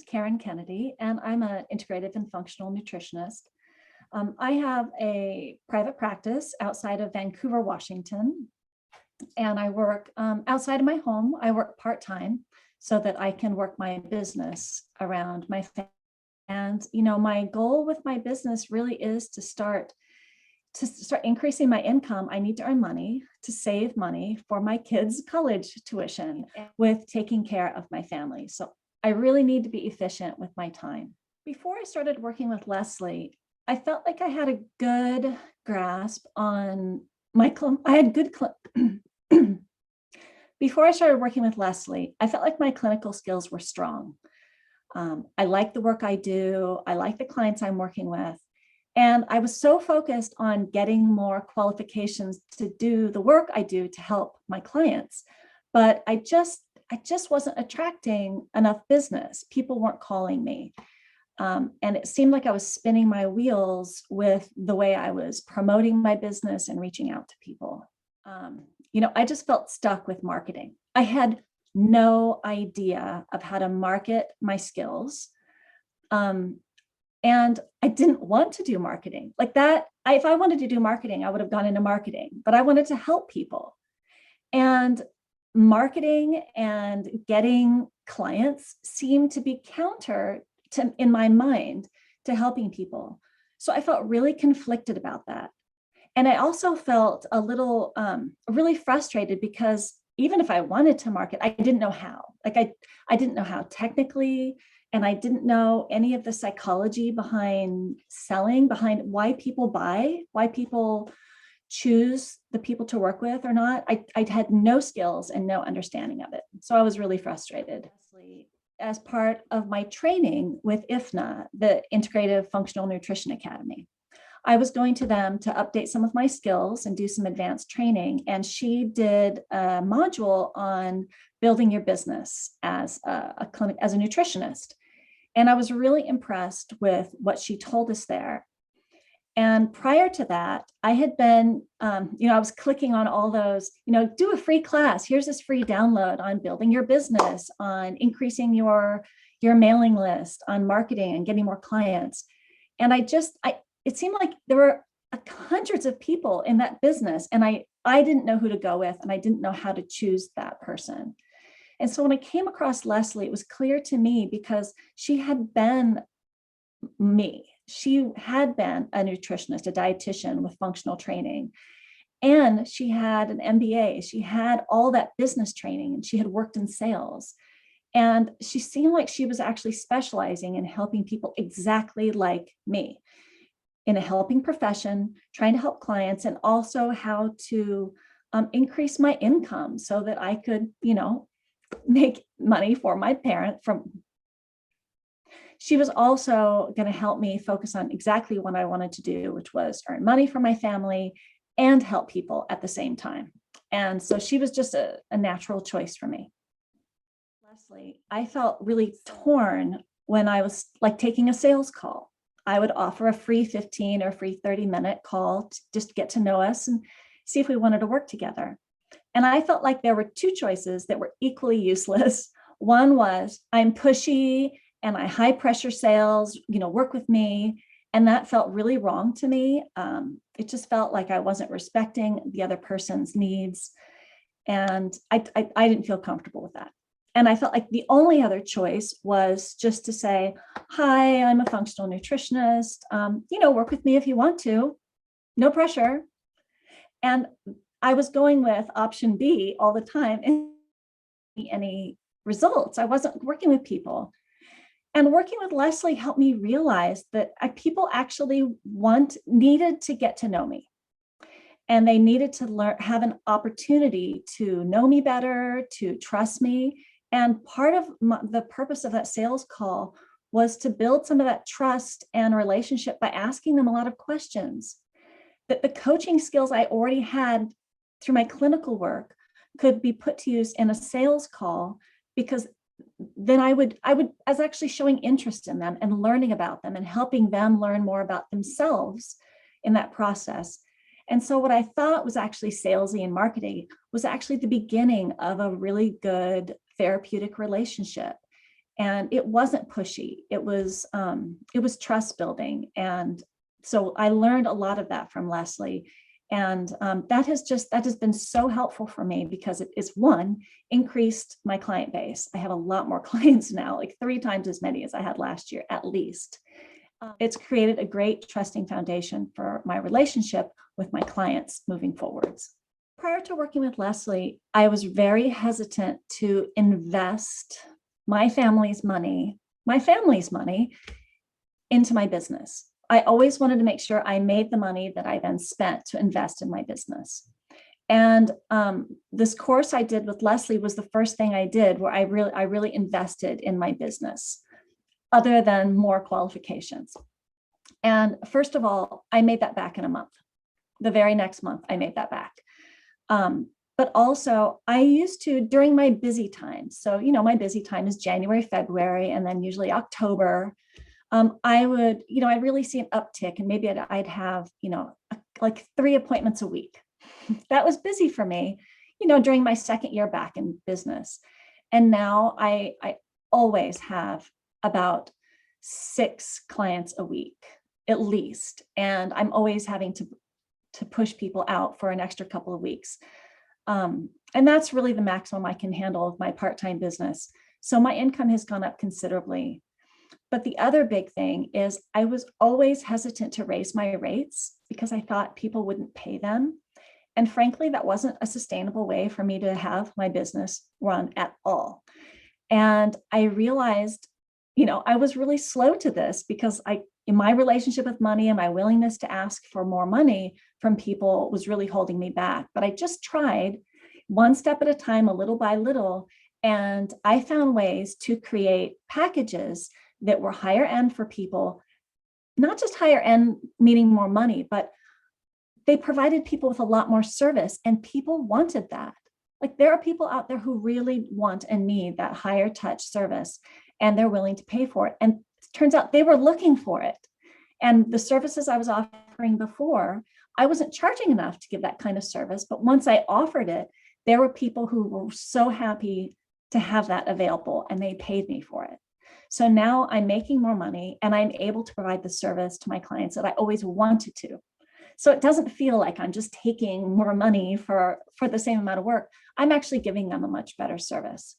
Karen Kennedy, and I'm an integrative and functional nutritionist. I have a private practice outside of Vancouver, Washington, and I work outside of my home. I work part-time so that I can work my business around my family. And, my goal with my business really is to start increasing my income. I need to earn money to save money for my kids' college tuition with taking care of my family. So I really need to be efficient with my time. Before I started working with Lesli, I felt like I had a good grasp on before I started working with Lesli, I felt like my clinical skills were strong. I like the work I do. I like the clients I'm working with. And I was so focused on getting more qualifications to do the work I do to help my clients. But I just wasn't attracting enough business. People weren't calling me. And it seemed like I was spinning my wheels with the way I was promoting my business and reaching out to people. I just felt stuck with marketing. I had no idea of how to market my skills. And I didn't want to do marketing like that. If I wanted to do marketing, I would have gone into marketing, but I wanted to help people. And marketing and getting clients seemed to be counter to, in my mind, to helping people. So I felt really conflicted about that. And I also felt a little really frustrated because even if I wanted to market, I didn't know how. I didn't know how technically, and I didn't know any of the psychology behind selling, behind why people buy, why people choose the people to work with or not. I had no skills and no understanding of it. So I was really frustrated. As part of my training with IFNA, the Integrative Functional Nutrition Academy, I was going to them to update some of my skills and do some advanced training. And she did a module on building your business as a nutritionist. And I was really impressed with what she told us there. And prior to that, I had been, I was clicking on all those, do a free class. Here's this free download on building your business, on increasing your mailing list, on marketing and getting more clients. And it seemed like there were hundreds of people in that business, and I didn't know who to go with, and I didn't know how to choose that person. And so when I came across Lesli, it was clear to me because she had been me. She had been a nutritionist, a dietitian with functional training, and she had an MBA. She had all that business training, and she had worked in sales. And she seemed like she was actually specializing in helping people exactly like me, in a helping profession, trying to help clients, and also how to increase my income so that I could, make money for my parent. She was also going to help me focus on exactly what I wanted to do, which was earn money for my family and help people at the same time. And so she was just a natural choice for me. Lesli, I felt really torn when I was taking a sales call. I would offer a free 15 or free 30-minute call to just get to know us and see if we wanted to work together. And I felt like there were two choices that were equally useless. One was I'm pushy and I high pressure sales, work with me. And that felt really wrong to me. It just felt like I wasn't respecting the other person's needs. And I didn't feel comfortable with that. And I felt like the only other choice was just to say, hi, I'm a functional nutritionist. Work with me if you want to, no pressure. And I was going with option B all the time and any results. I wasn't working with people. And working with Lesli helped me realize that people actually needed to get to know me. And they needed to have an opportunity to know me better, to trust me. And part of the purpose of that sales call was to build some of that trust and relationship by asking them a lot of questions. That the coaching skills I already had through my clinical work could be put to use in a sales call, because then I was actually showing interest in them and learning about them and helping them learn more about themselves in that process. And so what I thought was actually salesy and marketing was actually the beginning of a really good therapeutic relationship. And it wasn't pushy. It was trust building. And so I learned a lot of that from Lesli. And that has been so helpful for me because it is, one, increased my client base. I have a lot more clients now, like 3 times as many as I had last year, at least. It's created a great trusting foundation for my relationship with my clients moving forwards. Prior to working with Lesli, I was very hesitant to invest my family's money into my business. I always wanted to make sure I made the money that I then spent to invest in my business. And this course I did with Lesli was the first thing I did where I really invested in my business, other than more qualifications. And first of all, I made that back in a month. The very next month, I made that back. But also I used to, during my busy time, so, my busy time is January, February, and then usually October, I'd really see an uptick, and maybe I'd have, like 3 appointments a week. That was busy for me, during my second year back in business. And now I always have about 6 clients a week, at least. And I'm always having to push people out for an extra couple of weeks. And that's really the maximum I can handle with my part-time business. So my income has gone up considerably. But the other big thing is I was always hesitant to raise my rates because I thought people wouldn't pay them. And frankly, that wasn't a sustainable way for me to have my business run at all. And I realized, I was really slow to this because in my relationship with money and my willingness to ask for more money from people was really holding me back. But I just tried one step at a time, a little by little, and I found ways to create packages that were higher end for people, not just higher end meaning more money, but they provided people with a lot more service, and people wanted that. Like, there are people out there who really want and need that higher touch service, and they're willing to pay for it. And it turns out they were looking for it. And the services I was offering before, I wasn't charging enough to give that kind of service. But once I offered it, there were people who were so happy to have that available, and they paid me for it. So now I'm making more money, and I'm able to provide the service to my clients that I always wanted to. So it doesn't feel like I'm just taking more money for the same amount of work. I'm actually giving them a much better service.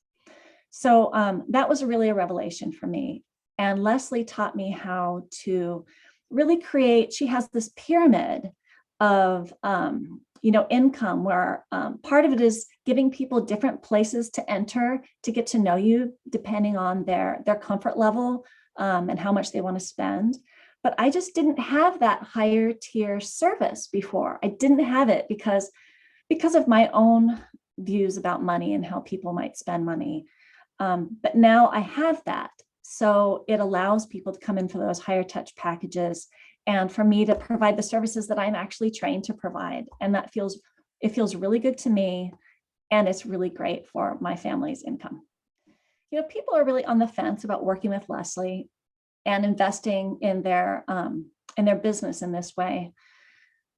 So that was really a revelation for me. And Lesli taught me how to really create, she has this pyramid of, income where part of it is giving people different places to enter to get to know you depending on their comfort level and how much they want to spend. But I just didn't have that higher tier service before. I didn't have it because of my own views about money and how people might spend money. But now I have that. So it allows people to come in for those higher touch packages and for me to provide the services that I'm actually trained to provide. And it feels really good to me. And it's really great for my family's income. People are really on the fence about working with Lesli and investing in their business in this way.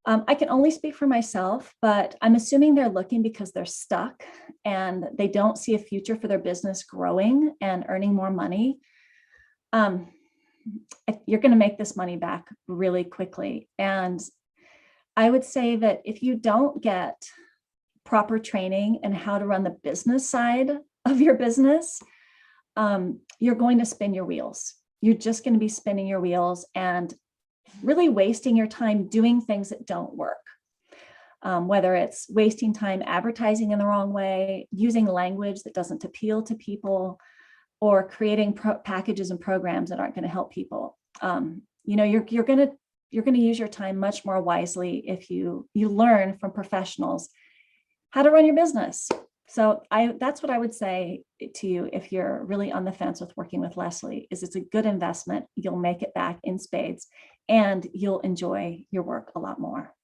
I can only speak for myself, but I'm assuming they're looking because they're stuck and they don't see a future for their business growing and earning more money. You're going to make this money back really quickly. And I would say that if you don't get proper training in how to run the business side of your business, you're going to spin your wheels. You're just going to be spinning your wheels and really wasting your time doing things that don't work. Whether it's wasting time advertising in the wrong way, using language that doesn't appeal to people, or creating packages and programs that aren't going to help people. You're going to use your time much more wisely if you learn from professionals how to run your business. So that's what I would say to you if you're really on the fence with working with Lesli, is it's a good investment. You'll make it back in spades and you'll enjoy your work a lot more.